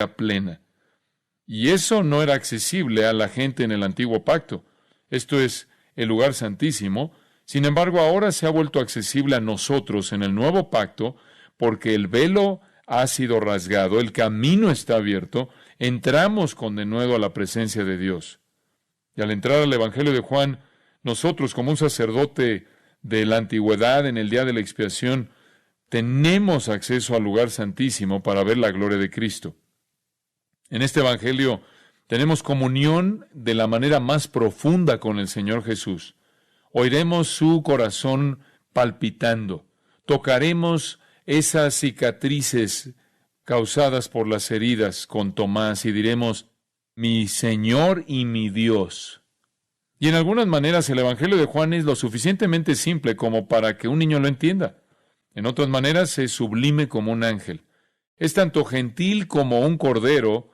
plena. Y eso no era accesible a la gente en el antiguo pacto. Esto es el lugar santísimo. Sin embargo, ahora se ha vuelto accesible a nosotros en el nuevo pacto porque el velo ha sido rasgado, el camino está abierto, entramos con denuedo a la presencia de Dios. Y al entrar al Evangelio de Juan, nosotros como un sacerdote de la antigüedad en el día de la expiación, tenemos acceso al lugar santísimo para ver la gloria de Cristo. En este Evangelio tenemos comunión de la manera más profunda con el Señor Jesús. Oiremos su corazón palpitando. Tocaremos esas cicatrices causadas por las heridas con Tomás y diremos, mi Señor y mi Dios. Y en algunas maneras el Evangelio de Juan es lo suficientemente simple como para que un niño lo entienda. En otras maneras es sublime como un ángel. Es tanto gentil como un cordero,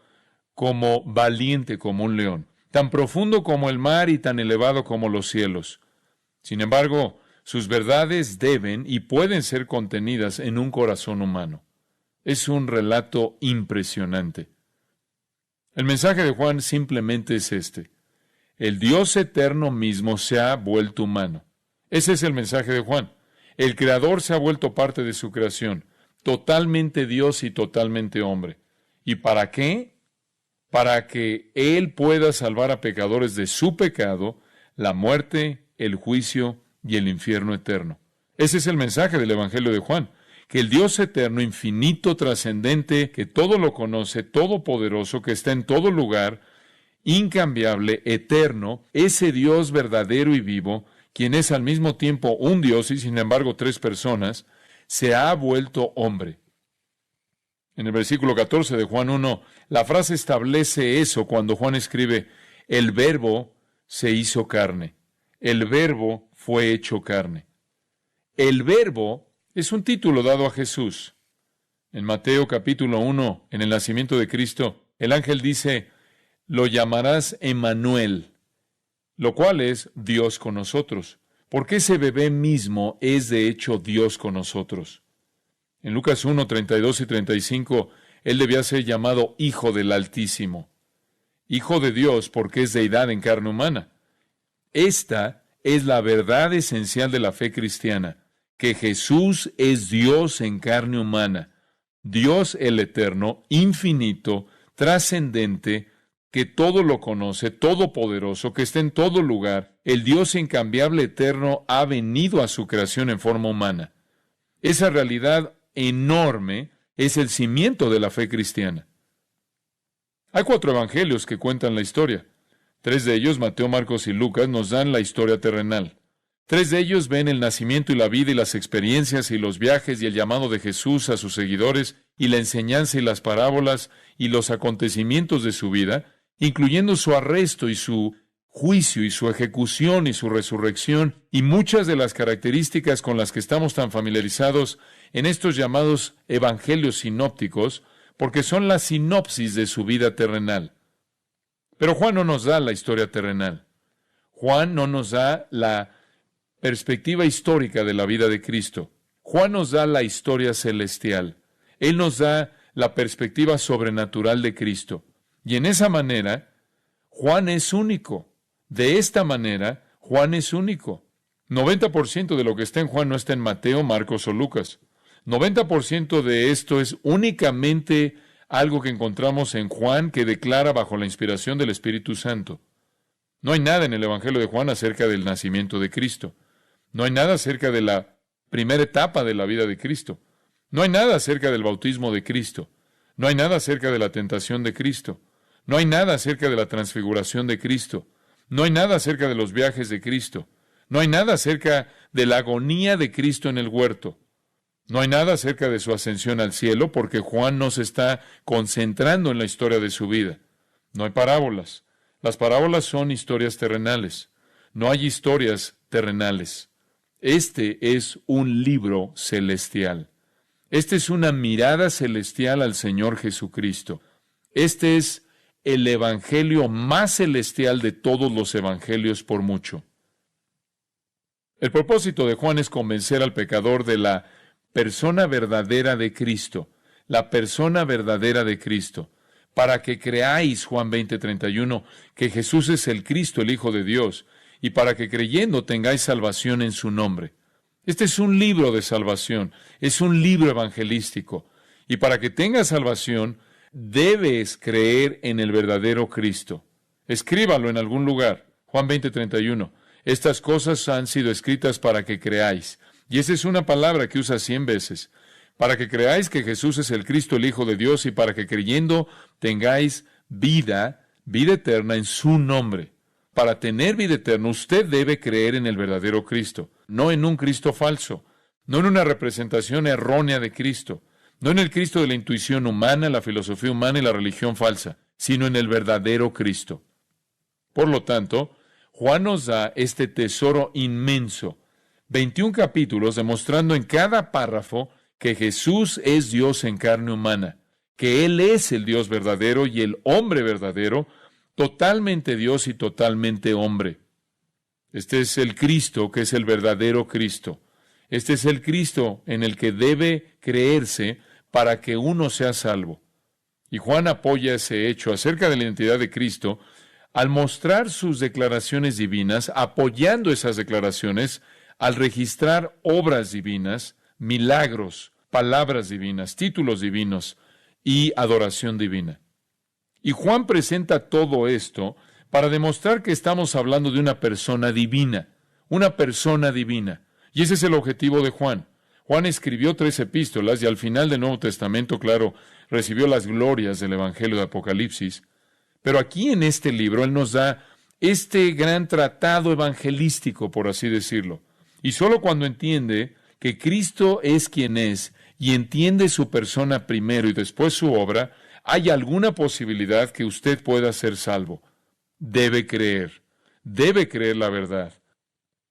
como valiente como un león, tan profundo como el mar y tan elevado como los cielos. Sin embargo, sus verdades deben y pueden ser contenidas en un corazón humano. Es un relato impresionante. El mensaje de Juan simplemente es este. El Dios eterno mismo se ha vuelto humano. Ese es el mensaje de Juan. El Creador se ha vuelto parte de su creación, totalmente Dios y totalmente hombre. ¿Y para qué? Para que Él pueda salvar a pecadores de su pecado, la muerte, el juicio y el infierno eterno. Ese es el mensaje del Evangelio de Juan, que el Dios eterno, infinito, trascendente, que todo lo conoce, todopoderoso, que está en todo lugar, incambiable, eterno, ese Dios verdadero y vivo, quien es al mismo tiempo un Dios y sin embargo tres personas, se ha vuelto hombre. En el versículo 14 de Juan 1, la frase establece eso cuando Juan escribe, el Verbo se hizo carne. El Verbo fue hecho carne. El Verbo es un título dado a Jesús. En Mateo capítulo 1, en el nacimiento de Cristo, el ángel dice, lo llamarás Emmanuel, lo cual es Dios con nosotros, porque ese bebé mismo es de hecho Dios con nosotros. En Lucas 1, 32 y 35, él debía ser llamado Hijo del Altísimo. Hijo de Dios porque es deidad en carne humana. Esta es la verdad esencial de la fe cristiana, que Jesús es Dios en carne humana, Dios el eterno, infinito, trascendente, que todo lo conoce, todopoderoso, que está en todo lugar, el Dios incambiable eterno ha venido a su creación en forma humana. Esa realidad enorme es el cimiento de la fe cristiana. Hay 4 evangelios que cuentan la historia. 3 de ellos, Mateo, Marcos y Lucas, nos dan la historia terrenal. 3 de ellos ven el nacimiento y la vida y las experiencias y los viajes y el llamado de Jesús a sus seguidores y la enseñanza y las parábolas y los acontecimientos de su vida, incluyendo su arresto y su juicio y su ejecución y su resurrección y muchas de las características con las que estamos tan familiarizados en estos llamados evangelios sinópticos, porque son la sinopsis de su vida terrenal. Pero Juan no nos da la historia terrenal. Juan no nos da la perspectiva histórica de la vida de Cristo. Juan nos da la historia celestial. Él nos da la perspectiva sobrenatural de Cristo. Y en esa manera, Juan es único. De esta manera, Juan es único. 90% de lo que está en Juan no está en Mateo, Marcos o Lucas. 90% de esto es únicamente algo que encontramos en Juan que declara bajo la inspiración del Espíritu Santo. No hay nada en el Evangelio de Juan acerca del nacimiento de Cristo. No hay nada acerca de la primera etapa de la vida de Cristo. No hay nada acerca del bautismo de Cristo. No hay nada acerca de la tentación de Cristo. No hay nada acerca de la transfiguración de Cristo. No hay nada acerca de los viajes de Cristo. No hay nada acerca de la agonía de Cristo en el huerto. No hay nada acerca de su ascensión al cielo, porque Juan no se está concentrando en la historia de su vida. No hay parábolas. Las parábolas son historias terrenales. No hay historias terrenales. Este es un libro celestial. Esta es una mirada celestial al Señor Jesucristo. Este es el evangelio más celestial de todos los evangelios por mucho. El propósito de Juan es convencer al pecador de la persona verdadera de Cristo, la persona verdadera de Cristo. para que creáis, Juan 20:31, que Jesús es el Cristo, el Hijo de Dios, y para que creyendo tengáis salvación en su nombre. Este es un libro de salvación, es un libro evangelístico, y para que tengas salvación, debes creer en el verdadero Cristo. Escríbalo en algún lugar. Juan 20:31. Estas cosas han sido escritas para que creáis. Y esa es una palabra que usa 100 veces. Para que creáis que Jesús es el Cristo, el Hijo de Dios, y para que creyendo tengáis vida eterna en su nombre. Para tener vida eterna, usted debe creer en el verdadero Cristo, no en un Cristo falso, no en una representación errónea de Cristo, no en el Cristo de la intuición humana, la filosofía humana y la religión falsa, sino en el verdadero Cristo. Por lo tanto, Juan nos da este tesoro inmenso, 21 capítulos demostrando en cada párrafo que Jesús es Dios en carne humana, que Él es el Dios verdadero y el hombre verdadero, totalmente Dios y totalmente hombre. Este es el Cristo, que es el verdadero Cristo. Este es el Cristo en el que debe creerse para que uno sea salvo. Y Juan apoya ese hecho acerca de la identidad de Cristo al mostrar sus declaraciones divinas, apoyando esas declaraciones al registrar obras divinas, milagros, palabras divinas, títulos divinos y adoración divina. Y Juan presenta todo esto para demostrar que estamos hablando de una persona divina, una persona divina. Y ese es el objetivo de Juan. Juan escribió 3 epístolas y al final del Nuevo Testamento, claro, recibió las glorias del Evangelio de Apocalipsis. Pero aquí en este libro él nos da este gran tratado evangelístico, por así decirlo. Y solo cuando entiende que Cristo es quien es y entiende su persona primero y después su obra, hay alguna posibilidad que usted pueda ser salvo. Debe creer la verdad.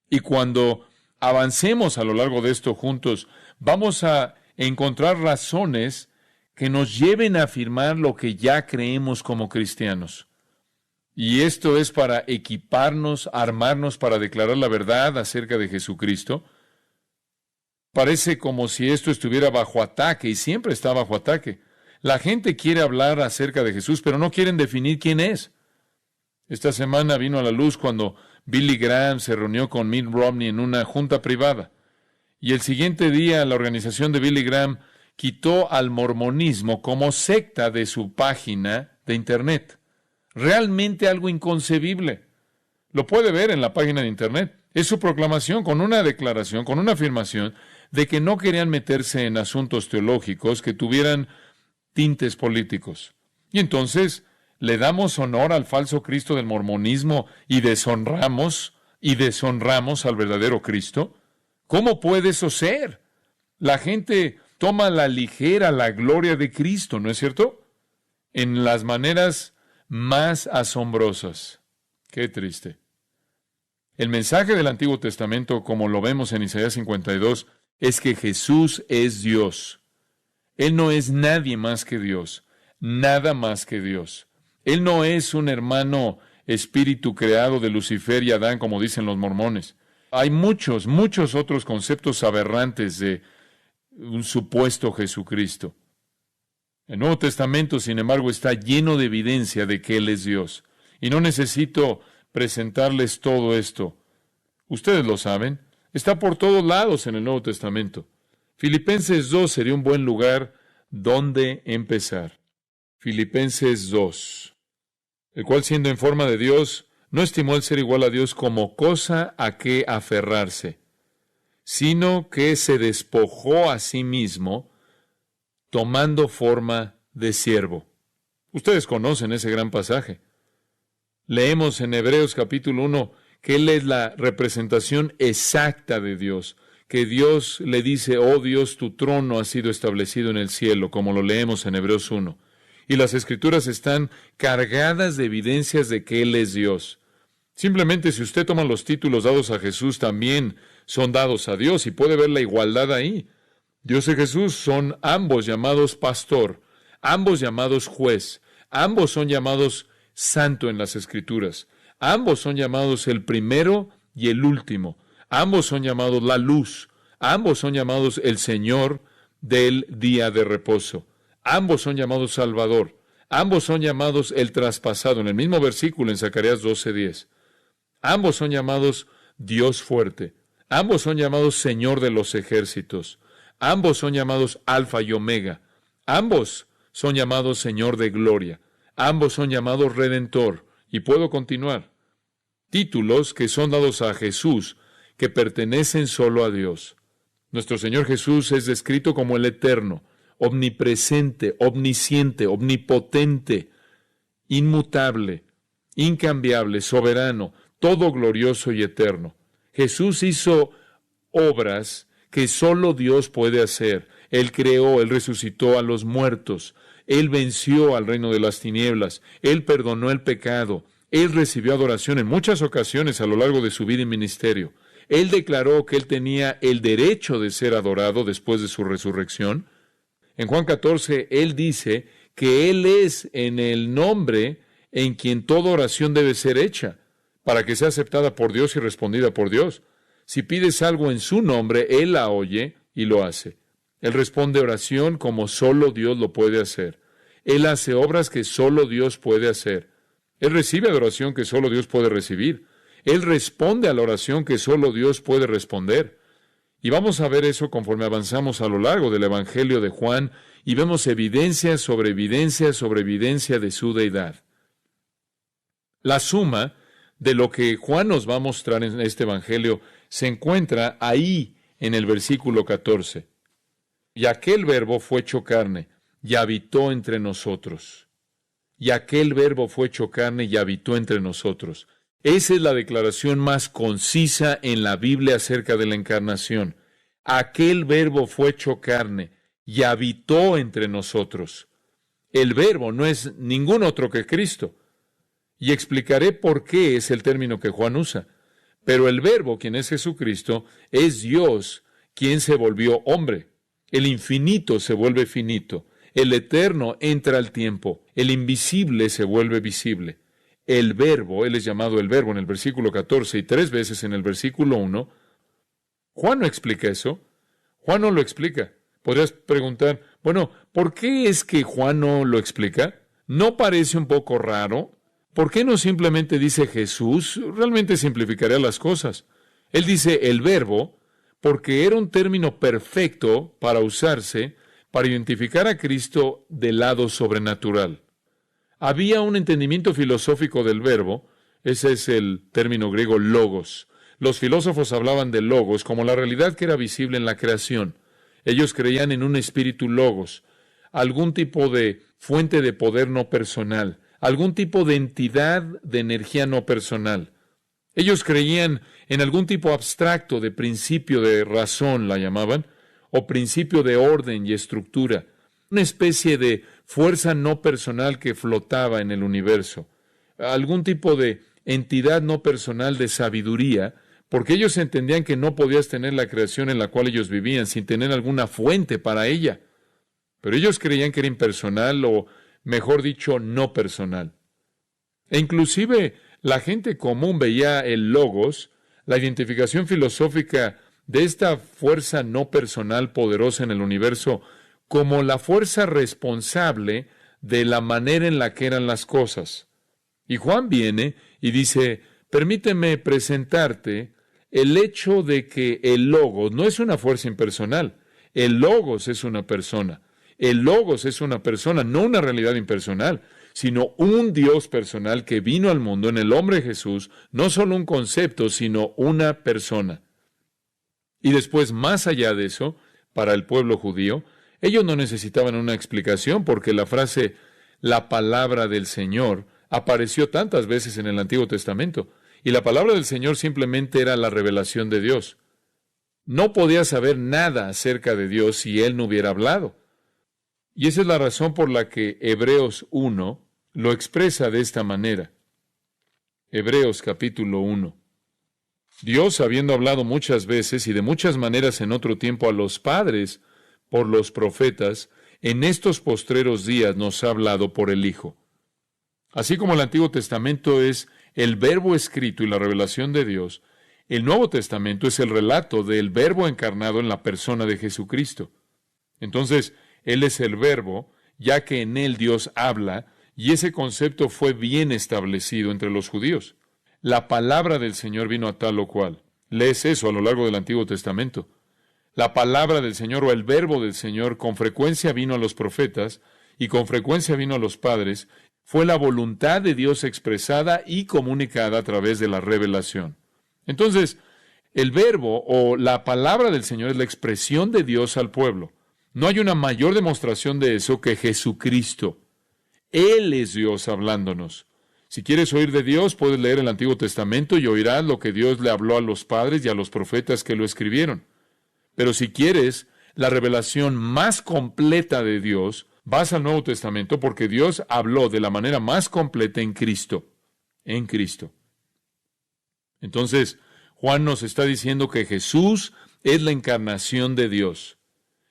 Y cuando avancemos a lo largo de esto juntos, vamos a encontrar razones que nos lleven a afirmar lo que ya creemos como cristianos. Y esto es para equiparnos, armarnos para declarar la verdad acerca de Jesucristo. Parece como si esto estuviera bajo ataque, y siempre está bajo ataque. La gente quiere hablar acerca de Jesús, pero no quieren definir quién es. Esta semana vino a la luz cuando Billy Graham se reunió con Mitt Romney en una junta privada. Y el siguiente día la organización de Billy Graham quitó al mormonismo como secta de su página de Internet. Realmente algo inconcebible. Lo puede ver en la página de Internet. Es su proclamación con una declaración, con una afirmación de que no querían meterse en asuntos teológicos que tuvieran tintes políticos. Y entonces le damos honor al falso Cristo del mormonismo y deshonramos al verdadero Cristo. ¿Cómo puede eso ser? La gente toma a la ligera la gloria de Cristo, ¿no es cierto? En las maneras más asombrosas. Qué triste. El mensaje del Antiguo Testamento, como lo vemos en Isaías 52, es que Jesús es Dios. Él no es nadie más que Dios, nada más que Dios. Él no es un hermano espíritu creado de Lucifer y Adán, como dicen los mormones. Hay muchos otros conceptos aberrantes de un supuesto Jesucristo. El Nuevo Testamento, sin embargo, está lleno de evidencia de que Él es Dios. Y no necesito presentarles todo esto. Ustedes lo saben. Está por todos lados en el Nuevo Testamento. Filipenses 2 sería un buen lugar donde empezar. Filipenses 2, el cual siendo en forma de Dios, no estimó el ser igual a Dios como cosa a que aferrarse, sino que se despojó a sí mismo, tomando forma de siervo. Ustedes conocen ese gran pasaje. Leemos en Hebreos capítulo 1 que Él es la representación exacta de Dios, que Dios le dice, oh Dios, tu trono ha sido establecido en el cielo, como lo leemos en Hebreos 1. Y las Escrituras están cargadas de evidencias de que Él es Dios. Simplemente si usted toma los títulos dados a Jesús, también son dados a Dios, y puede ver la igualdad ahí. Dios y Jesús son ambos llamados pastor, ambos llamados juez, ambos son llamados santo en las Escrituras, ambos son llamados el primero y el último, ambos son llamados la luz, ambos son llamados el Señor del día de reposo, ambos son llamados Salvador, Ambos son llamados el traspasado, en el mismo versículo en Zacarías 12:10. Ambos son llamados Dios fuerte. Ambos son llamados Señor de los ejércitos. Ambos son llamados Alfa y Omega. Ambos son llamados Señor de gloria. Ambos son llamados Redentor. Y puedo continuar. Títulos que son dados a Jesús, que pertenecen solo a Dios. Nuestro Señor Jesús es descrito como el Eterno, omnipresente, omnisciente, omnipotente, inmutable, incambiable, soberano, todo glorioso y eterno. Jesús hizo obras que solo Dios puede hacer. Él creó, Él resucitó a los muertos, Él venció al reino de las tinieblas, Él perdonó el pecado, Él recibió adoración en muchas ocasiones a lo largo de su vida y ministerio. Él declaró que Él tenía el derecho de ser adorado después de su resurrección. En Juan 14, Él dice que Él es en el nombre en quien toda oración debe ser hecha, para que sea aceptada por Dios y respondida por Dios. Si pides algo en su nombre, Él la oye y lo hace. Él responde oración como solo Dios lo puede hacer. Él hace obras que solo Dios puede hacer. Él recibe adoración que solo Dios puede recibir. Él responde a la oración que solo Dios puede responder. Y vamos a ver eso conforme avanzamos a lo largo del Evangelio de Juan y vemos evidencia sobre evidencia sobre evidencia de su deidad. La suma de lo que Juan nos va a mostrar en este Evangelio se encuentra ahí en el versículo 14. Y aquel verbo fue hecho carne y habitó entre nosotros. Y aquel verbo fue hecho carne y habitó entre nosotros. Esa es la declaración más concisa en la Biblia acerca de la encarnación. Aquel verbo fue hecho carne y habitó entre nosotros. El verbo no es ningún otro que Cristo. Y explicaré por qué es el término que Juan usa. Pero el verbo, quien es Jesucristo, es Dios, quien se volvió hombre. El infinito se vuelve finito. El eterno entra al tiempo. El invisible se vuelve visible. El verbo, Él es llamado el verbo en el versículo 14 y 3 veces en el versículo 1. Juan no explica eso. Juan no lo explica. Podrías preguntar, bueno, ¿por qué es que Juan no lo explica? ¿No parece un poco raro? ¿Por qué no simplemente dice Jesús? Realmente simplificaría las cosas. Él dice el verbo porque era un término perfecto para usarse para identificar a Cristo del lado sobrenatural. Había un entendimiento filosófico del verbo, ese es el término griego logos. Los filósofos hablaban de logos como la realidad que era visible en la creación. Ellos creían en un espíritu logos, algún tipo de fuente de poder no personal, algún tipo de entidad de energía no personal. Ellos creían en algún tipo abstracto de principio de razón, la llamaban, o principio de orden y estructura, una especie de fuerza no personal que flotaba en el universo, algún tipo de entidad no personal de sabiduría, porque ellos entendían que no podías tener la creación en la cual ellos vivían sin tener alguna fuente para ella. Pero ellos creían que era impersonal o, mejor dicho, no personal. E inclusive la gente común veía el logos, la identificación filosófica de esta fuerza no personal poderosa en el universo, como la fuerza responsable de la manera en la que eran las cosas. Y Juan viene y dice, permíteme presentarte el hecho de que el logos no es una fuerza impersonal, el logos es una persona. El logos es una persona, no una realidad impersonal, sino un Dios personal que vino al mundo en el hombre Jesús, no solo un concepto, sino una persona. Y después, más allá de eso, para el pueblo judío, ellos no necesitaban una explicación porque la frase, la palabra del Señor, apareció tantas veces en el Antiguo Testamento. Y la palabra del Señor simplemente era la revelación de Dios. No podía saber nada acerca de Dios si Él no hubiera hablado. Y esa es la razón por la que Hebreos 1 lo expresa de esta manera. Hebreos capítulo 1. Dios, habiendo hablado muchas veces y de muchas maneras en otro tiempo a los padres por los profetas, en estos postreros días nos ha hablado por el Hijo. Así como el Antiguo Testamento es el verbo escrito y la revelación de Dios, el Nuevo Testamento es el relato del verbo encarnado en la persona de Jesucristo. Entonces, Él es el verbo, ya que en Él Dios habla, y ese concepto fue bien establecido entre los judíos. La palabra del Señor vino a tal o cual. Lees eso a lo largo del Antiguo Testamento. La palabra del Señor o el verbo del Señor con frecuencia vino a los profetas y con frecuencia vino a los padres. Fue la voluntad de Dios expresada y comunicada a través de la revelación. Entonces, el verbo o la palabra del Señor es la expresión de Dios al pueblo. No hay una mayor demostración de eso que Jesucristo. Él es Dios hablándonos. Si quieres oír de Dios, puedes leer el Antiguo Testamento y oirás lo que Dios le habló a los padres y a los profetas que lo escribieron. Pero si quieres la revelación más completa de Dios, vas al Nuevo Testamento porque Dios habló de la manera más completa en Cristo. En Cristo. Entonces, Juan nos está diciendo que Jesús es la encarnación de Dios.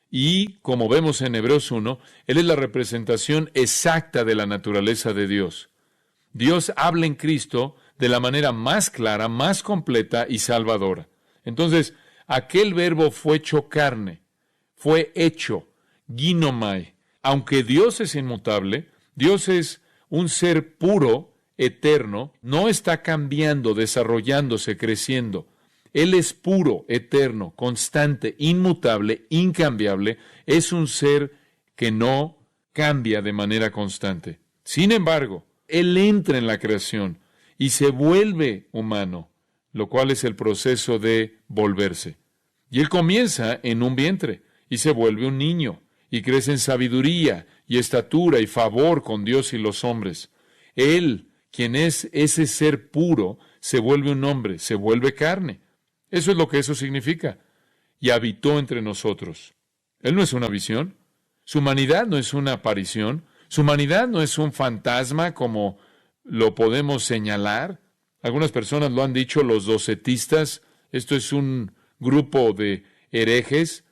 Y, como vemos en Hebreos 1, Él es la representación exacta de la naturaleza de Dios. Dios habla en Cristo de la manera más clara, más completa y salvadora. Entonces, aquel verbo fue hecho carne, fue hecho, ginomai. Aunque Dios es inmutable, Dios es un ser puro, eterno, no está cambiando, desarrollándose, creciendo. Él es puro, eterno, constante, inmutable, incambiable. Es un ser que no cambia de manera constante. Sin embargo, Él entra en la creación y se vuelve humano, lo cual es el proceso de volverse. Y Él comienza en un vientre y se vuelve un niño y crece en sabiduría y estatura y favor con Dios y los hombres. Él, quien es ese ser puro, se vuelve un hombre, se vuelve carne. Eso es lo que eso significa. Y habitó entre nosotros. Él no es una visión. Su humanidad no es una aparición. Su humanidad no es un fantasma como lo podemos señalar. Algunas personas lo han dicho, los docetistas. Esto es un grupo de herejes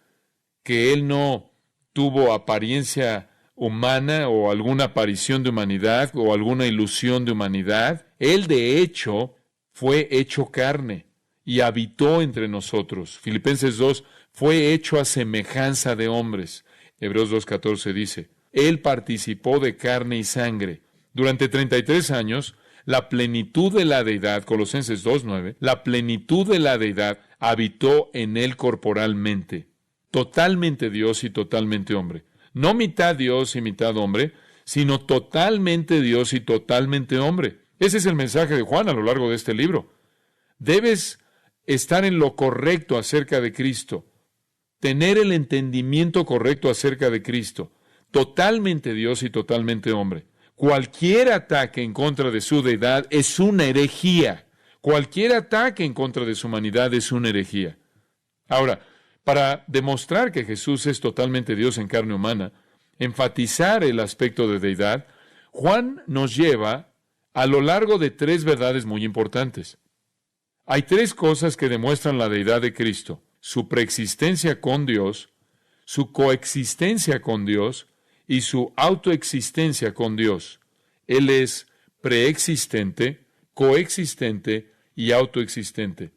que Él no tuvo apariencia humana o alguna aparición de humanidad o alguna ilusión de humanidad. Él, de hecho, fue hecho carne y habitó entre nosotros. Filipenses 2, fue hecho a semejanza de hombres. Hebreos 2:14 dice, Él participó de carne y sangre. Durante 33 años, la plenitud de la deidad, Colosenses 2:9, la plenitud de la deidad habitó en Él corporalmente. Totalmente Dios y totalmente hombre. No mitad Dios y mitad hombre, sino totalmente Dios y totalmente hombre. Ese es el mensaje de Juan a lo largo de este libro. Debes estar en lo correcto acerca de Cristo, tener el entendimiento correcto acerca de Cristo, totalmente Dios y totalmente hombre. Cualquier ataque en contra de su deidad es una herejía. Cualquier ataque en contra de su humanidad es una herejía. Ahora, para demostrar que Jesús es totalmente Dios en carne humana, enfatizar el aspecto de deidad, Juan nos lleva a lo largo de 3 verdades muy importantes. Hay 3 cosas que demuestran la deidad de Cristo: su preexistencia con Dios, su coexistencia con Dios y su autoexistencia con Dios. Él es preexistente, coexistente y autoexistente.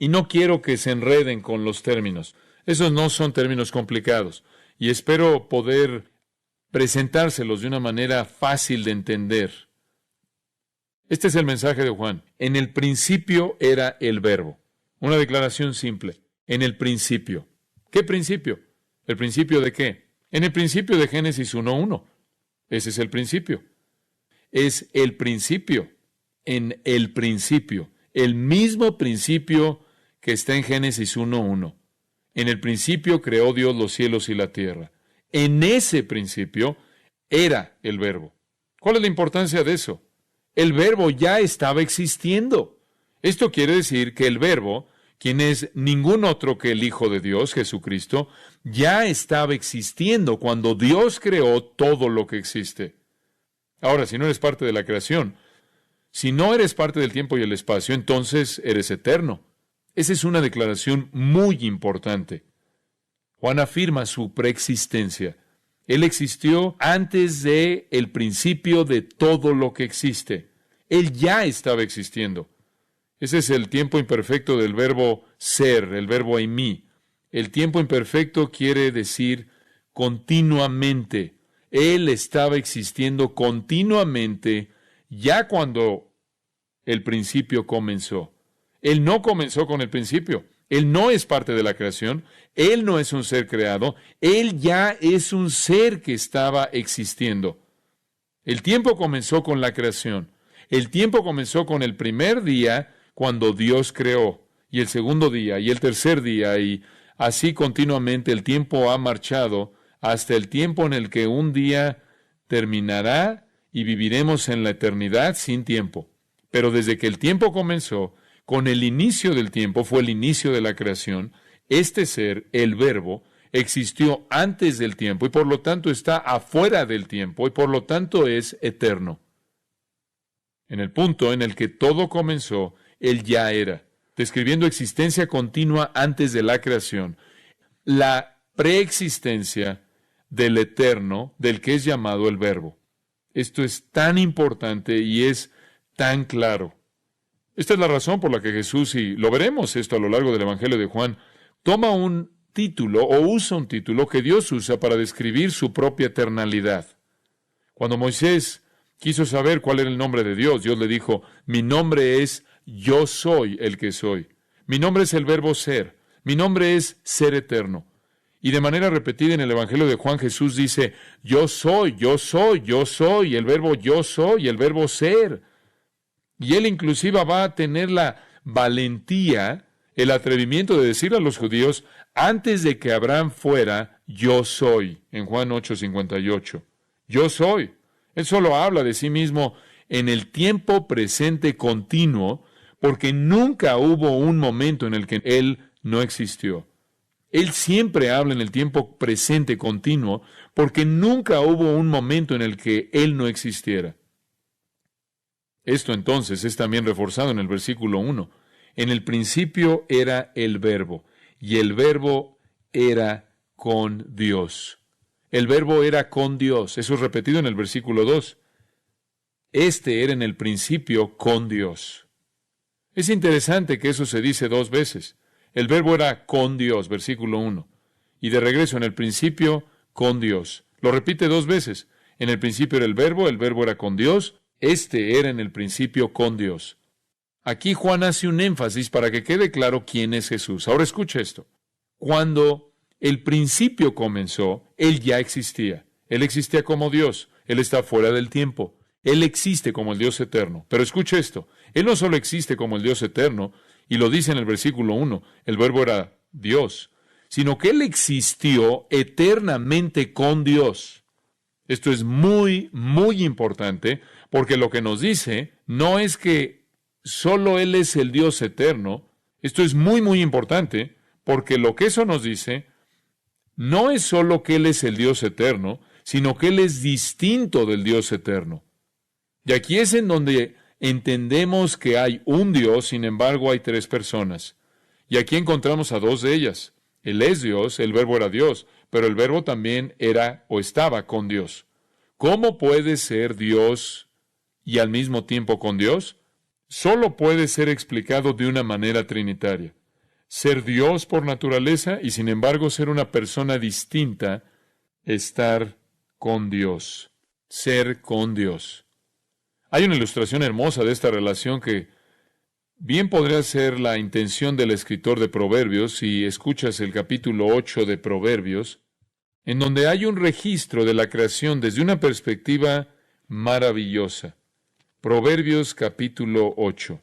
Y no quiero que se enreden con los términos. Esos no son términos complicados. Y espero poder presentárselos de una manera fácil de entender. Este es el mensaje de Juan. En el principio era el verbo. Una declaración simple. En el principio. ¿Qué principio? ¿El principio de qué? En el principio de Génesis 1:1. Ese es el principio. Es el principio. En el principio. El mismo principio que está en Génesis 1:1. En el principio creó Dios los cielos y la tierra. En ese principio era el verbo. ¿Cuál es la importancia de eso? El verbo ya estaba existiendo. Esto quiere decir que el verbo, quien es ningún otro que el Hijo de Dios, Jesucristo, ya estaba existiendo cuando Dios creó todo lo que existe. Ahora, si no eres parte de la creación, si no eres parte del tiempo y el espacio, entonces eres eterno. Esa es una declaración muy importante. Juan afirma su preexistencia. Él existió antes de el principio de todo lo que existe. Él ya estaba existiendo. Ese es el tiempo imperfecto del verbo ser, el verbo eimi. El tiempo imperfecto quiere decir continuamente. Él estaba existiendo continuamente ya cuando el principio comenzó. Él no comenzó con el principio. Él no es parte de la creación. Él no es un ser creado. Él ya es un ser que estaba existiendo. El tiempo comenzó con la creación. El tiempo comenzó con el primer día cuando Dios creó, y el segundo día, y el tercer día, y así continuamente el tiempo ha marchado hasta el tiempo en el que un día terminará y viviremos en la eternidad sin tiempo. Pero desde que el tiempo comenzó, con el inicio del tiempo fue el inicio de la creación, este ser, el Verbo, existió antes del tiempo y por lo tanto está afuera del tiempo y por lo tanto es eterno. En el punto en el que todo comenzó, Él ya era, describiendo existencia continua antes de la creación, la preexistencia del eterno, del que es llamado el Verbo. Esto es tan importante y es tan claro. Esta es la razón por la que Jesús, y lo veremos esto a lo largo del Evangelio de Juan, toma un título o usa un título que Dios usa para describir su propia eternalidad. Cuando Moisés quiso saber cuál era el nombre de Dios, Dios le dijo, mi nombre es Yo soy el que soy. Mi nombre es el verbo ser. Mi nombre es ser eterno. Y de manera repetida en el Evangelio de Juan, Jesús dice, yo soy, yo soy, yo soy, el verbo yo soy, el verbo ser. Y él inclusive va a tener la valentía, el atrevimiento de decir a los judíos, antes de que Abraham fuera, yo soy, en Juan 8:58. Yo soy. Él solo habla de sí mismo en el tiempo presente continuo, porque nunca hubo un momento en el que Él no existió. Él siempre habla en el tiempo presente continuo, porque nunca hubo un momento en el que Él no existiera. Esto entonces es también reforzado en el versículo 1. En el principio era el Verbo, y el Verbo era con Dios. El Verbo era con Dios. Eso es repetido en el versículo 2. Este era en el principio con Dios. Es interesante que eso se dice dos veces. El Verbo era con Dios, versículo 1. Y de regreso en el principio con Dios. Lo repite dos veces. En el principio era el Verbo era con Dios. Este era en el principio con Dios. Aquí Juan hace un énfasis para que quede claro quién es Jesús. Ahora escucha esto. Cuando el principio comenzó, Él ya existía. Él existía como Dios. Él está fuera del tiempo. Él existe como el Dios eterno. Pero escucha esto. Él no solo existe como el Dios eterno, y lo dice en el versículo 1, el Verbo era Dios, sino que Él existió eternamente con Dios. Esto es muy, muy importante, porque lo que nos dice no es que solo Él es el Dios eterno. Esto es muy, muy importante, porque lo que eso nos dice no es solo que Él es el Dios eterno, sino que Él es distinto del Dios eterno. Y aquí es en donde entendemos que hay un Dios, sin embargo hay tres personas. Y aquí encontramos a dos de ellas. Él es Dios, el Verbo era Dios, pero el Verbo también era o estaba con Dios. ¿Cómo puede ser Dios y al mismo tiempo con Dios? Solo puede ser explicado de una manera trinitaria. Ser Dios por naturaleza y sin embargo ser una persona distinta, estar con Dios, ser con Dios. Hay una ilustración hermosa de esta relación que bien podría ser la intención del escritor de Proverbios si escuchas el capítulo 8 de Proverbios, en donde hay un registro de la creación desde una perspectiva maravillosa. Proverbios capítulo 8.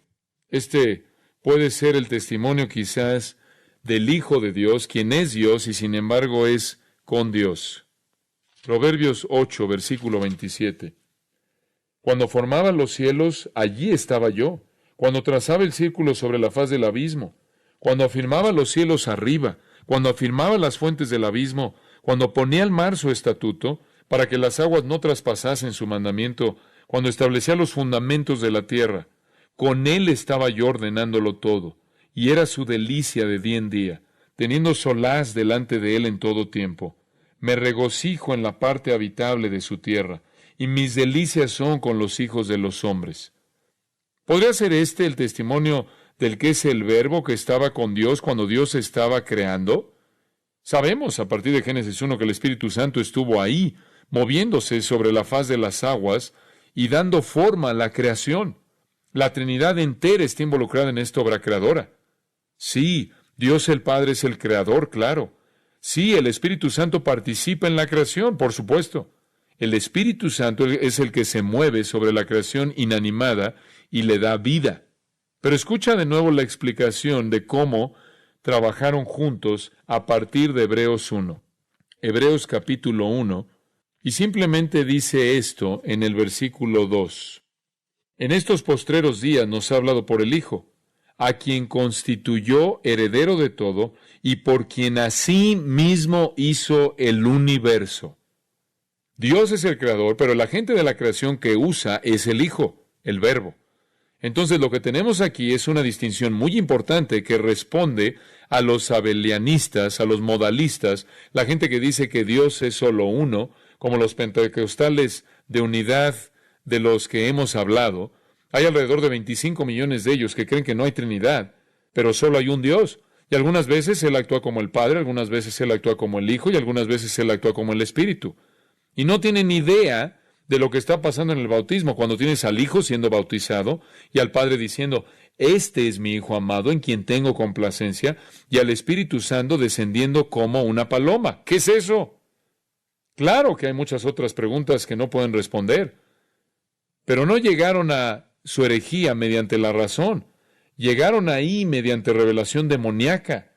Este puede ser el testimonio quizás del Hijo de Dios, quien es Dios y sin embargo es con Dios. Proverbios 8, versículo 27. Cuando formaba los cielos, allí estaba yo. Cuando trazaba el círculo sobre la faz del abismo. Cuando afirmaba los cielos arriba. Cuando afirmaba las fuentes del abismo. Cuando ponía al mar su estatuto, para que las aguas no traspasasen su mandamiento. Cuando establecía los fundamentos de la tierra. Con Él estaba yo ordenándolo todo. Y era su delicia de día en día, teniendo solaz delante de Él en todo tiempo. Me regocijo en la parte habitable de su tierra, y mis delicias son con los hijos de los hombres. ¿Podría ser este el testimonio del que es el Verbo que estaba con Dios cuando Dios estaba creando? Sabemos a partir de Génesis 1 que el Espíritu Santo estuvo ahí, moviéndose sobre la faz de las aguas y dando forma a la creación. La Trinidad entera está involucrada en esta obra creadora. Sí, Dios el Padre es el creador, claro. Sí, el Espíritu Santo participa en la creación, por supuesto. El Espíritu Santo es el que se mueve sobre la creación inanimada y le da vida. Pero escucha de nuevo la explicación de cómo trabajaron juntos a partir de Hebreos 1. Hebreos capítulo 1, y simplemente dice esto en el versículo 2. En estos postreros días nos ha hablado por el Hijo, a quien constituyó heredero de todo y por quien así mismo hizo el universo. Dios es el creador, pero el agente de la creación que usa es el Hijo, el Verbo. Entonces lo que tenemos aquí es una distinción muy importante que responde a los abelianistas, a los modalistas, la gente que dice que Dios es solo uno, como los pentecostales de unidad de los que hemos hablado. Hay alrededor de 25 millones de ellos que creen que no hay Trinidad, pero solo hay un Dios. Y algunas veces Él actúa como el Padre, algunas veces Él actúa como el Hijo y algunas veces Él actúa como el Espíritu. Y no tienen idea de lo que está pasando en el bautismo, cuando tienes al Hijo siendo bautizado y al Padre diciendo, este es mi Hijo amado en quien tengo complacencia, y al Espíritu Santo descendiendo como una paloma. ¿Qué es eso? Claro que hay muchas otras preguntas que no pueden responder, pero no llegaron a su herejía mediante la razón, llegaron ahí mediante revelación demoníaca.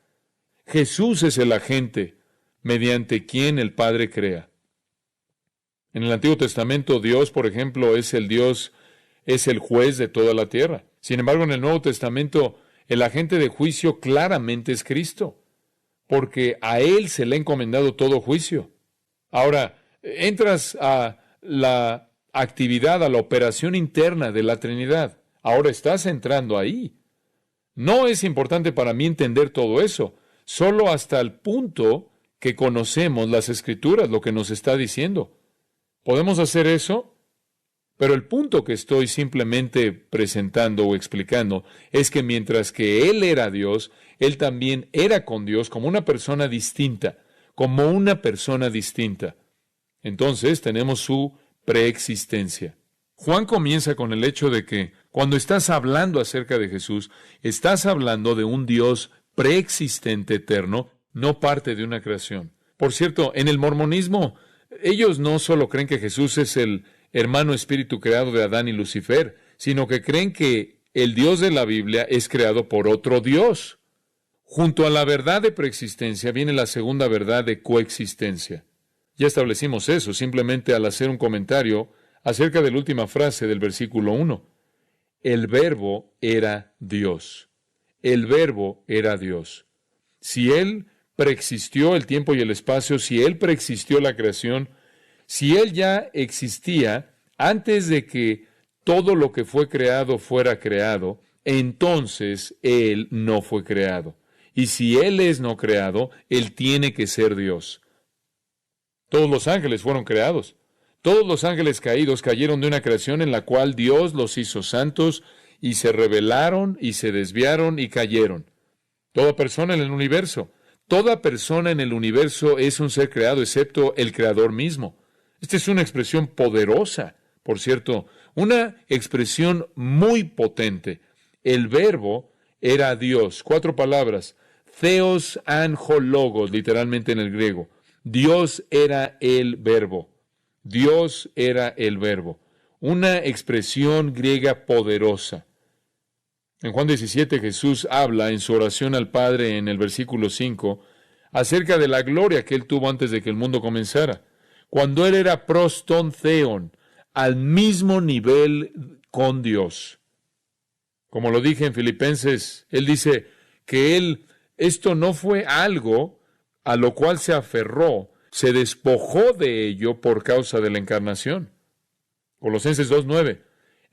Jesús es el agente mediante quien el Padre crea. En el Antiguo Testamento, Dios, por ejemplo, es el Dios, es el juez de toda la tierra. Sin embargo, en el Nuevo Testamento, el agente de juicio claramente es Cristo, porque a Él se le ha encomendado todo juicio. Ahora, entras a la actividad, a la operación interna de la Trinidad. Ahora estás entrando ahí. No es importante para mí entender todo eso, solo hasta el punto que conocemos las Escrituras, lo que nos está diciendo. ¿Podemos hacer eso? Pero el punto que estoy simplemente presentando o explicando es que mientras que Él era Dios, Él también era con Dios como una persona distinta, como una persona distinta. Entonces tenemos su preexistencia. Juan comienza con el hecho de que cuando estás hablando acerca de Jesús, estás hablando de un Dios preexistente eterno, no parte de una creación. Por cierto, en el mormonismo, ellos no solo creen que Jesús es el hermano espíritu creado de Adán y Lucifer, sino que creen que el Dios de la Biblia es creado por otro Dios. Junto a la verdad de preexistencia viene la segunda verdad de coexistencia. Ya establecimos eso simplemente al hacer un comentario acerca de la última frase del versículo 1. El Verbo era Dios. El Verbo era Dios. Si Él preexistió el tiempo y el espacio, si Él preexistió la creación, si Él ya existía antes de que todo lo que fue creado fuera creado, entonces Él no fue creado. Y si Él es no creado, Él tiene que ser Dios. Todos los ángeles fueron creados. Todos los ángeles caídos cayeron de una creación en la cual Dios los hizo santos y se rebelaron y se desviaron y cayeron. Toda persona en el universo. Toda persona en el universo es un ser creado, excepto el Creador mismo. Esta es una expresión poderosa, por cierto, una expresión muy potente. El Verbo era Dios. 4 palabras. Theos angelogos, literalmente en el griego. Dios era el Verbo. Dios era el Verbo. Una expresión griega poderosa. En Juan 17 Jesús habla en su oración al Padre en el versículo 5 acerca de la gloria que Él tuvo antes de que el mundo comenzara. Cuando Él era proston theon, al mismo nivel con Dios. Como lo dije en Filipenses, Él dice que esto no fue algo a lo cual se aferró, se despojó de ello por causa de la encarnación. Colosenses 2:9.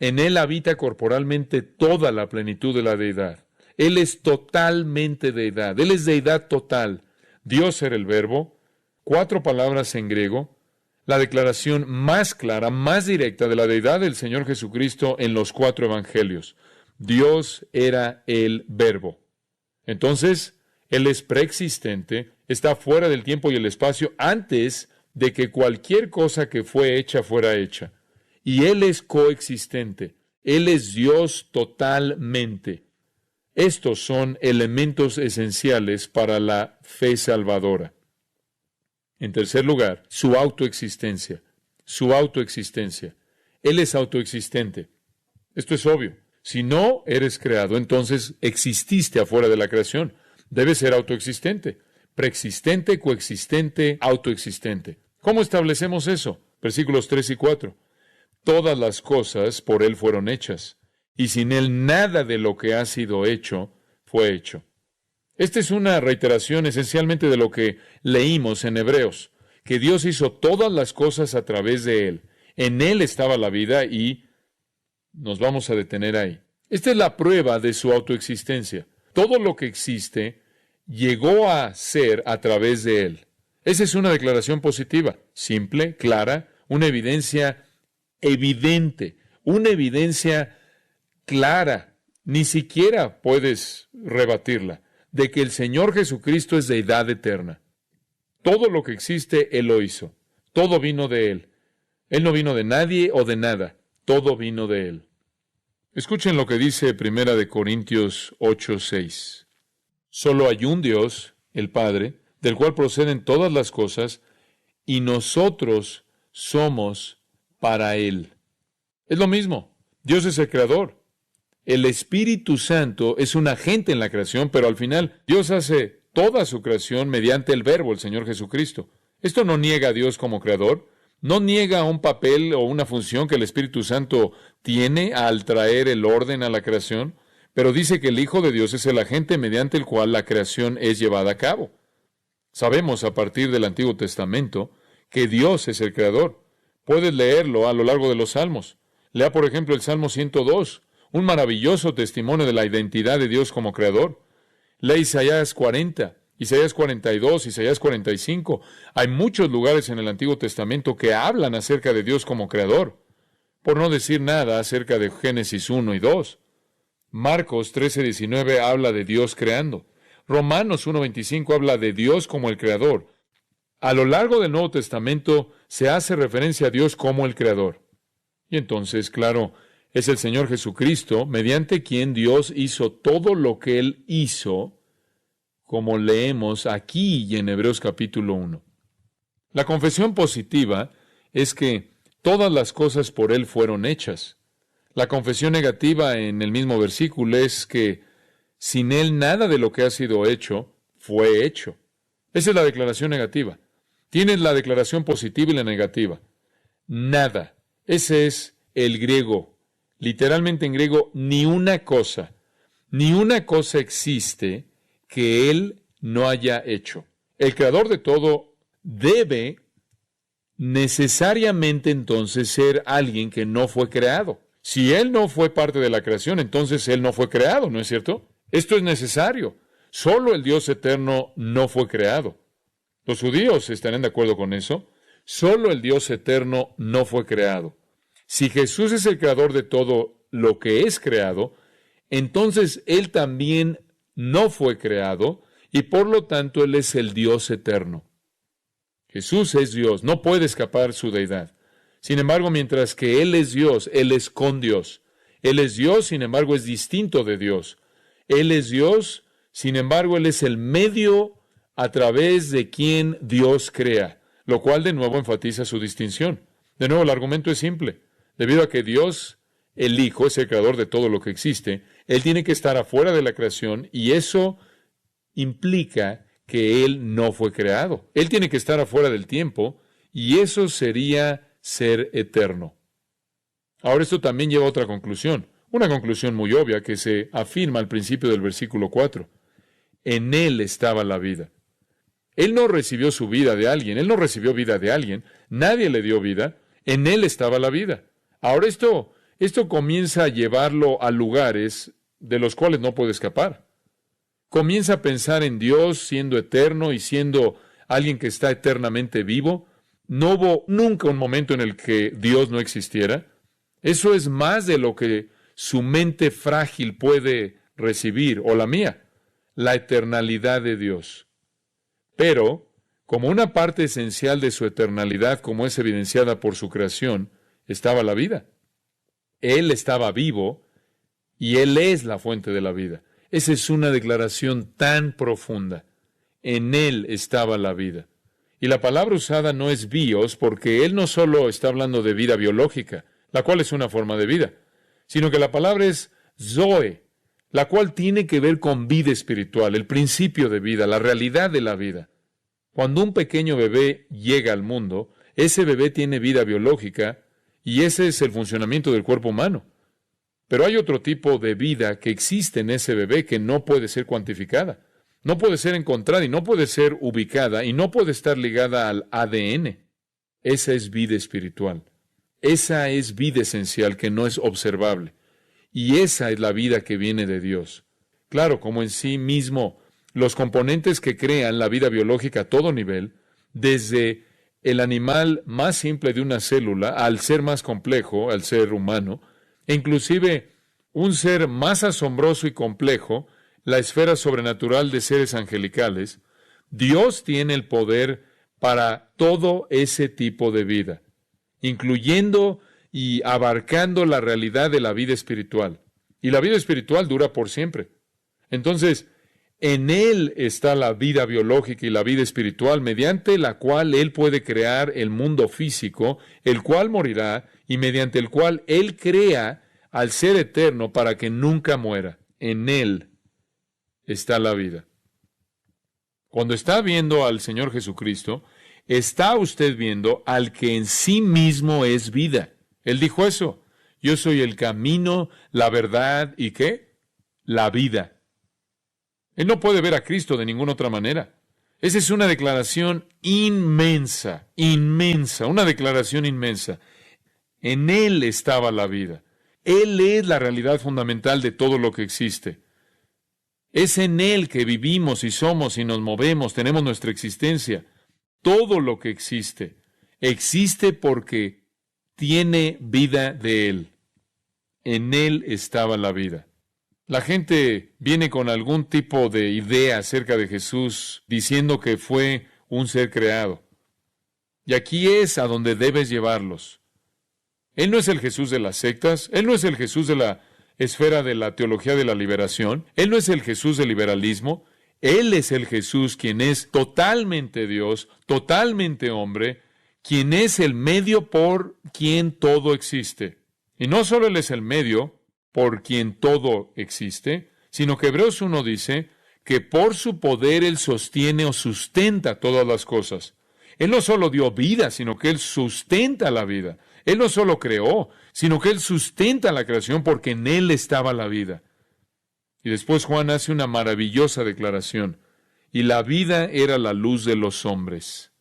En Él habita corporalmente toda la plenitud de la deidad. Él es totalmente deidad. Él es deidad total. Dios era el Verbo. 4 palabras en griego. La declaración más clara, más directa de la deidad del Señor Jesucristo en los 4 evangelios. Dios era el Verbo. Entonces, Él es preexistente, está fuera del tiempo y el espacio antes de que cualquier cosa que fue hecha fuera hecha. Y Él es coexistente. Él es Dios totalmente. Estos son elementos esenciales para la fe salvadora. En tercer lugar, su autoexistencia. Su autoexistencia. Él es autoexistente. Esto es obvio. Si no eres creado, entonces exististe afuera de la creación. Debes ser autoexistente. Preexistente, coexistente, autoexistente. ¿Cómo establecemos eso? Versículos 3 y 4. Todas las cosas por Él fueron hechas, y sin Él nada de lo que ha sido hecho fue hecho. Esta es una reiteración esencialmente de lo que leímos en Hebreos, que Dios hizo todas las cosas a través de Él. En Él estaba la vida y nos vamos a detener ahí. Esta es la prueba de su autoexistencia. Todo lo que existe llegó a ser a través de Él. Esa es una declaración positiva, simple, clara, una evidencia evidente, una evidencia clara. Ni siquiera puedes rebatirla, de que el Señor Jesucristo es deidad eterna. Todo lo que existe, Él lo hizo. Todo vino de Él. Él no vino de nadie o de nada. Todo vino de Él. Escuchen lo que dice 1 Corintios 8:6. Solo hay un Dios, el Padre, del cual proceden todas las cosas, y nosotros somos para Él. Es lo mismo. Dios es el creador. El Espíritu Santo es un agente en la creación, pero al final Dios hace toda su creación mediante el Verbo, el Señor Jesucristo. Esto no niega a Dios como creador, no niega un papel o una función que el Espíritu Santo tiene al traer el orden a la creación, pero dice que el Hijo de Dios es el agente mediante el cual la creación es llevada a cabo. Sabemos a partir del Antiguo Testamento que Dios es el creador. Puedes leerlo a lo largo de los Salmos. Lea, por ejemplo, el Salmo 102, un maravilloso testimonio de la identidad de Dios como creador. Lea Isaías 40, Isaías 42, Isaías 45. Hay muchos lugares en el Antiguo Testamento que hablan acerca de Dios como creador, por no decir nada acerca de Génesis 1 y 2. Marcos 13:19 habla de Dios creando. Romanos 1:25 habla de Dios como el creador. A lo largo del Nuevo Testamento se hace referencia a Dios como el creador. Y entonces, claro, es el Señor Jesucristo, mediante quien Dios hizo todo lo que Él hizo, como leemos aquí y en Hebreos capítulo 1. La confesión positiva es que todas las cosas por Él fueron hechas. La confesión negativa en el mismo versículo es que sin Él nada de lo que ha sido hecho fue hecho. Esa es la declaración negativa. Tienes la declaración positiva y la negativa. Nada. Ese es el griego. Literalmente en griego, ni una cosa. Ni una cosa existe que Él no haya hecho. El creador de todo debe necesariamente entonces ser alguien que no fue creado. Si Él no fue parte de la creación, entonces Él no fue creado, ¿no es cierto? Esto es necesario. Solo el Dios eterno no fue creado. Los judíos estarán de acuerdo con eso. Solo el Dios eterno no fue creado. Si Jesús es el creador de todo lo que es creado, entonces Él también no fue creado y por lo tanto Él es el Dios eterno. Jesús es Dios, no puede escapar su deidad. Sin embargo, mientras que Él es Dios, Él es con Dios. Él es Dios, sin embargo, es distinto de Dios. Él es Dios, sin embargo, Él es el medio a través de quien Dios crea, lo cual de nuevo enfatiza su distinción. De nuevo, el argumento es simple. Debido a que Dios, el Hijo, es el creador de todo lo que existe, Él tiene que estar afuera de la creación y eso implica que Él no fue creado. Él tiene que estar afuera del tiempo y eso sería ser eterno. Ahora esto también lleva a otra conclusión, una conclusión muy obvia que se afirma al principio del versículo 4. En Él estaba la vida. Él no recibió su vida de alguien, Él no recibió vida de alguien, nadie le dio vida, en Él estaba la vida. Ahora esto comienza a llevarlo a lugares de los cuales no puede escapar. Comienza a pensar en Dios siendo eterno y siendo alguien que está eternamente vivo. No hubo nunca un momento en el que Dios no existiera. Eso es más de lo que su mente frágil puede recibir, o la mía, la eternalidad de Dios. Pero, Como una parte esencial de su eternalidad, como es evidenciada por su creación, estaba la vida. Él estaba vivo y Él es la fuente de la vida. Esa es una declaración tan profunda. En Él estaba la vida. Y la palabra usada no es bios, porque Él no solo está hablando de vida biológica, la cual es una forma de vida, sino que la palabra es zoe, la cual tiene que ver con vida espiritual, el principio de vida, la realidad de la vida. Cuando un pequeño bebé llega al mundo, ese bebé tiene vida biológica y ese es el funcionamiento del cuerpo humano. Pero hay otro tipo de vida que existe en ese bebé que no puede ser cuantificada, no puede ser encontrada y no puede ser ubicada y no puede estar ligada al ADN. Esa es vida espiritual. Esa es vida esencial que no es observable. Y esa es la vida que viene de Dios. Claro, como en sí mismo, los componentes que crean la vida biológica a todo nivel, desde el animal más simple de una célula al ser más complejo, al ser humano, e inclusive un ser más asombroso y complejo, la esfera sobrenatural de seres angelicales, Dios tiene el poder para todo ese tipo de vida, incluyendo y abarcando la realidad de la vida espiritual. Y la vida espiritual dura por siempre. Entonces, en Él está la vida biológica y la vida espiritual, mediante la cual Él puede crear el mundo físico, el cual morirá, y mediante el cual Él crea al ser eterno para que nunca muera. En Él está la vida. Cuando está viendo al Señor Jesucristo, está usted viendo al que en sí mismo es vida. Él dijo eso: yo soy el camino, la verdad y ¿qué? La vida. Él no puede ver a Cristo de ninguna otra manera. Esa es una declaración inmensa, inmensa, una declaración inmensa. En Él estaba la vida. Él es la realidad fundamental de todo lo que existe. Es en Él que vivimos y somos y nos movemos, tenemos nuestra existencia. Todo lo que existe, existe porque tiene vida de Él. En Él estaba la vida. La gente viene con algún tipo de idea acerca de Jesús, diciendo que fue un ser creado. Y aquí es a donde debes llevarlos. Él no es el Jesús de las sectas, Él no es el Jesús de la esfera de la teología de la liberación, Él no es el Jesús del liberalismo, Él es el Jesús quien es totalmente Dios, totalmente hombre, quien es el medio por quien todo existe. Y no solo Él es el medio por quien todo existe, sino que Hebreos 1 dice que por su poder Él sostiene o sustenta todas las cosas. Él no solo dio vida, sino que Él sustenta la vida. Él no solo creó, sino que Él sustenta la creación porque en Él estaba la vida. Y después Juan hace una maravillosa declaración. Y la vida era la luz de los hombres.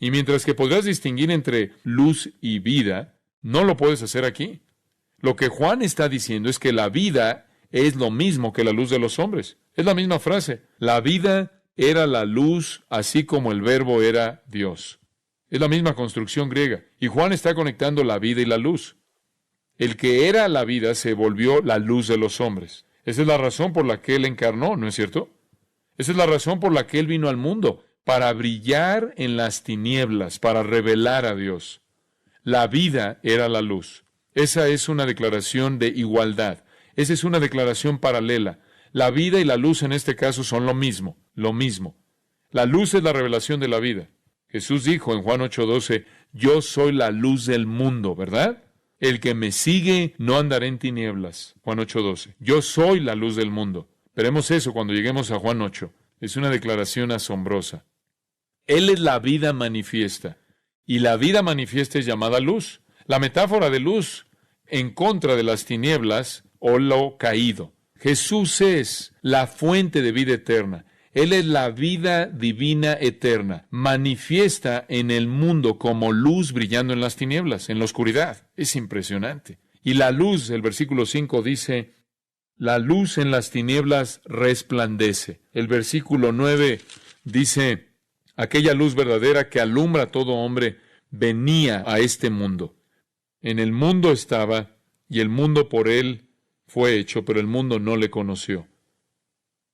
Y mientras que podrás distinguir entre luz y vida, no lo puedes hacer aquí. Lo que Juan está diciendo es que la vida es lo mismo que la luz de los hombres. Es la misma frase. La vida era la luz, así como el verbo era Dios. Es la misma construcción griega. Y Juan está conectando la vida y la luz. El que era la vida se volvió la luz de los hombres. Esa es la razón por la que Él encarnó, ¿no es cierto? Esa es la razón por la que Él vino al mundo, para brillar en las tinieblas, para revelar a Dios. La vida era la luz. Esa es una declaración de igualdad. Esa es una declaración paralela. La vida y la luz en este caso son lo mismo, lo mismo. La luz es la revelación de la vida. Jesús dijo en Juan 8:12, yo soy la luz del mundo, ¿verdad? El que me sigue no andará en tinieblas. Juan 8:12. Yo soy la luz del mundo. Veremos eso cuando lleguemos a Juan 8. Es una declaración asombrosa. Él es la vida manifiesta. Y la vida manifiesta es llamada luz. La metáfora de luz en contra de las tinieblas o lo caído. Jesús es la fuente de vida eterna. Él es la vida divina eterna, manifiesta en el mundo como luz brillando en las tinieblas, en la oscuridad. Es impresionante. Y la luz, el versículo 5 dice, la luz en las tinieblas resplandece. El versículo 9 dice, aquella luz verdadera que alumbra a todo hombre venía a este mundo. En el mundo estaba, y el mundo por él fue hecho, pero el mundo no le conoció.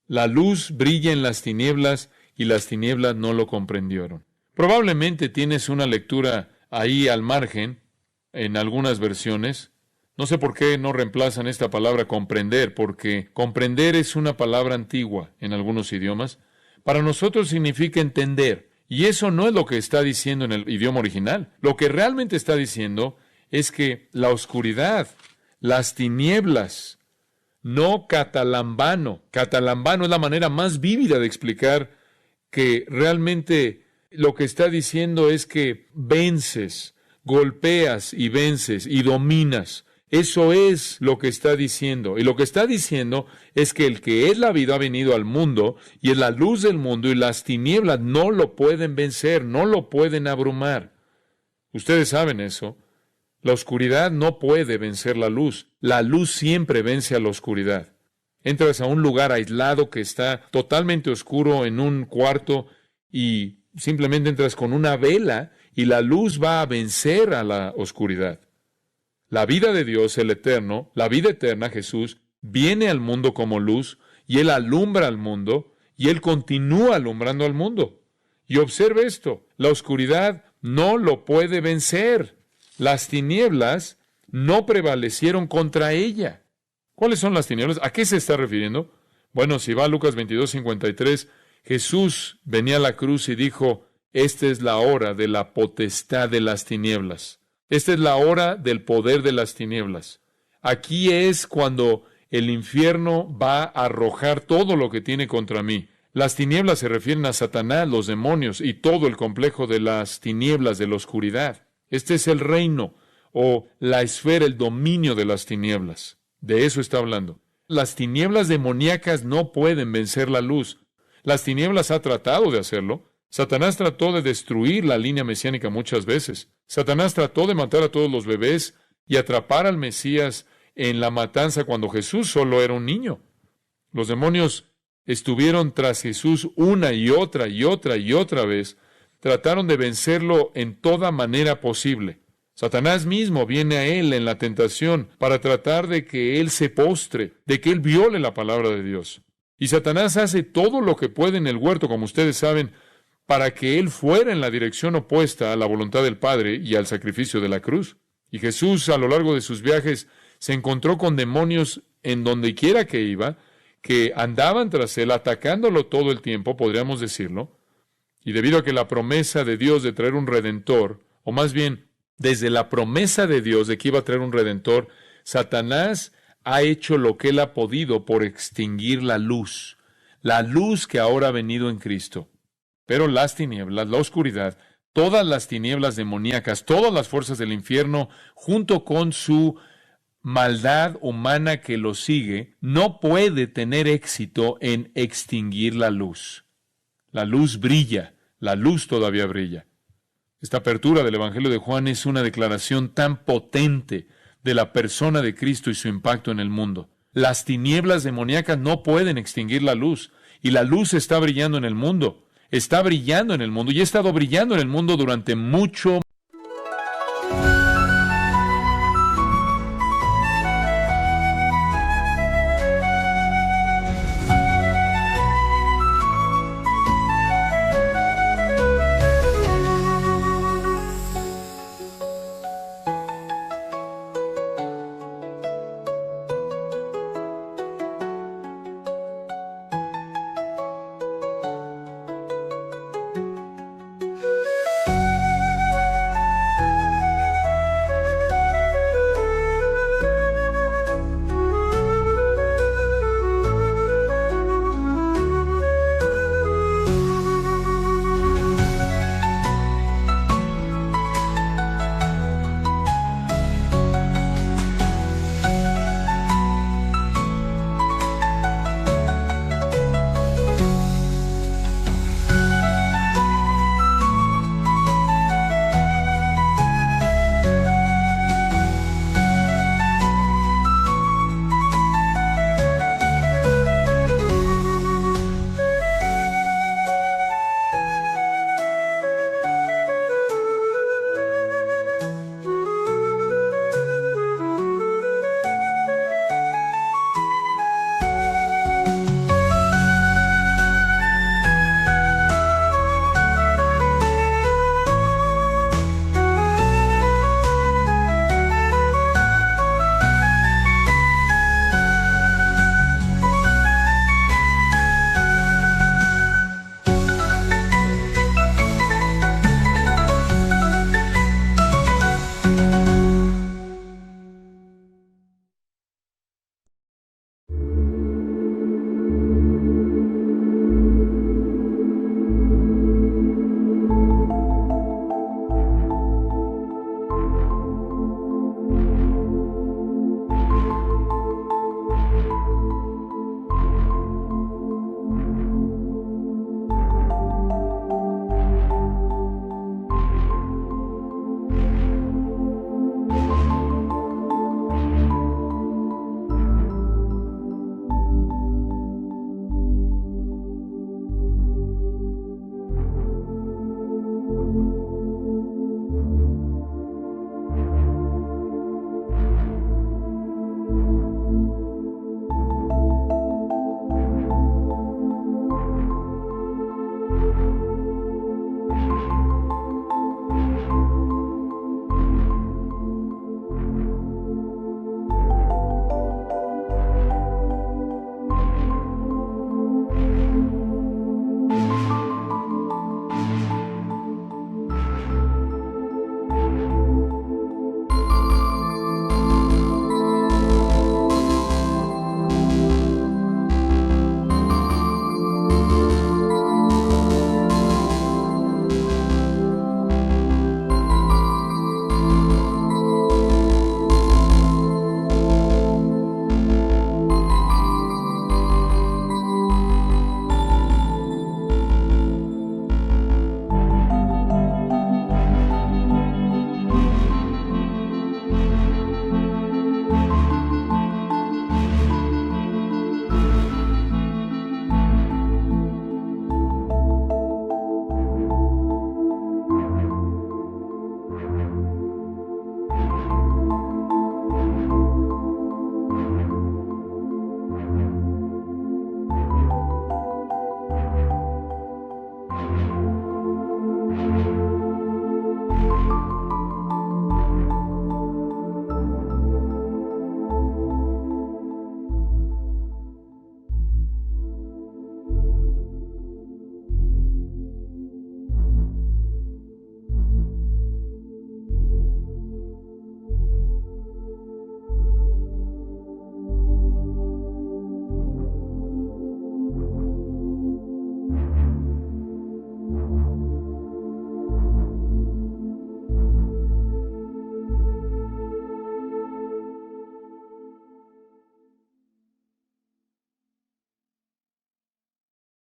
La luz brilla en las tinieblas y las tinieblas no lo comprendieron. Probablemente tienes una lectura ahí al margen, en algunas versiones. No sé por qué no reemplazan esta palabra comprender, porque comprender es una palabra antigua en algunos idiomas. Para nosotros significa entender, y eso no es lo que está diciendo en el idioma original. Lo que realmente está diciendo es que la oscuridad, las tinieblas, no catalambano. Catalambano es la manera más vívida de explicar que realmente lo que está diciendo es que vences, golpeas y vences y dominas. Eso es lo que está diciendo. Y lo que está diciendo es que el que es la vida ha venido al mundo y es la luz del mundo, y las tinieblas no lo pueden vencer, no lo pueden abrumar. Ustedes saben eso. La oscuridad no puede vencer la luz. La luz siempre vence a la oscuridad. Entras a un lugar aislado que está totalmente oscuro en un cuarto y simplemente entras con una vela y la luz va a vencer a la oscuridad. La vida de Dios, el eterno, la vida eterna, Jesús, viene al mundo como luz y Él alumbra al mundo y Él continúa alumbrando al mundo. Y observe esto, la oscuridad no lo puede vencer. Las tinieblas no prevalecieron contra ella. ¿Cuáles son las tinieblas? ¿A qué se está refiriendo? Bueno, si va a Lucas 22:53, Jesús venía a la cruz y dijo, esta es la hora de la potestad de las tinieblas. Esta es la hora del poder de las tinieblas. Aquí es cuando el infierno va a arrojar todo lo que tiene contra mí. Las tinieblas se refieren a Satanás, los demonios y todo el complejo de las tinieblas de la oscuridad. Este es el reino o la esfera, el dominio de las tinieblas. De eso está hablando. Las tinieblas demoníacas no pueden vencer la luz. Las tinieblas ha tratado de hacerlo. Satanás trató de destruir la línea mesiánica muchas veces. Satanás trató de matar a todos los bebés y atrapar al Mesías en la matanza cuando Jesús solo era un niño. Los demonios estuvieron tras Jesús una y otra y otra y otra vez. Trataron de vencerlo en toda manera posible. Satanás mismo viene a él en la tentación para tratar de que él se postre, de que él viole la palabra de Dios. Y Satanás hace todo lo que puede en el huerto, como ustedes saben, para que él fuera en la dirección opuesta a la voluntad del Padre y al sacrificio de la cruz. Y Jesús, a lo largo de sus viajes, se encontró con demonios en donde quiera que iba, que andaban tras él, atacándolo todo el tiempo, podríamos decirlo. Y debido a que la promesa de Dios de traer un redentor, o más bien, desde la promesa de Dios de que iba a traer un redentor, Satanás ha hecho lo que él ha podido por extinguir la luz que ahora ha venido en Cristo. Pero las tinieblas, la oscuridad, todas las tinieblas demoníacas, todas las fuerzas del infierno, junto con su maldad humana que lo sigue, no puede tener éxito en extinguir la luz. La luz brilla, la luz todavía brilla. Esta apertura del Evangelio de Juan es una declaración tan potente de la persona de Cristo y su impacto en el mundo. Las tinieblas demoníacas no pueden extinguir la luz, y la luz está brillando en el mundo. Está brillando en el mundo y ha estado brillando en el mundo durante mucho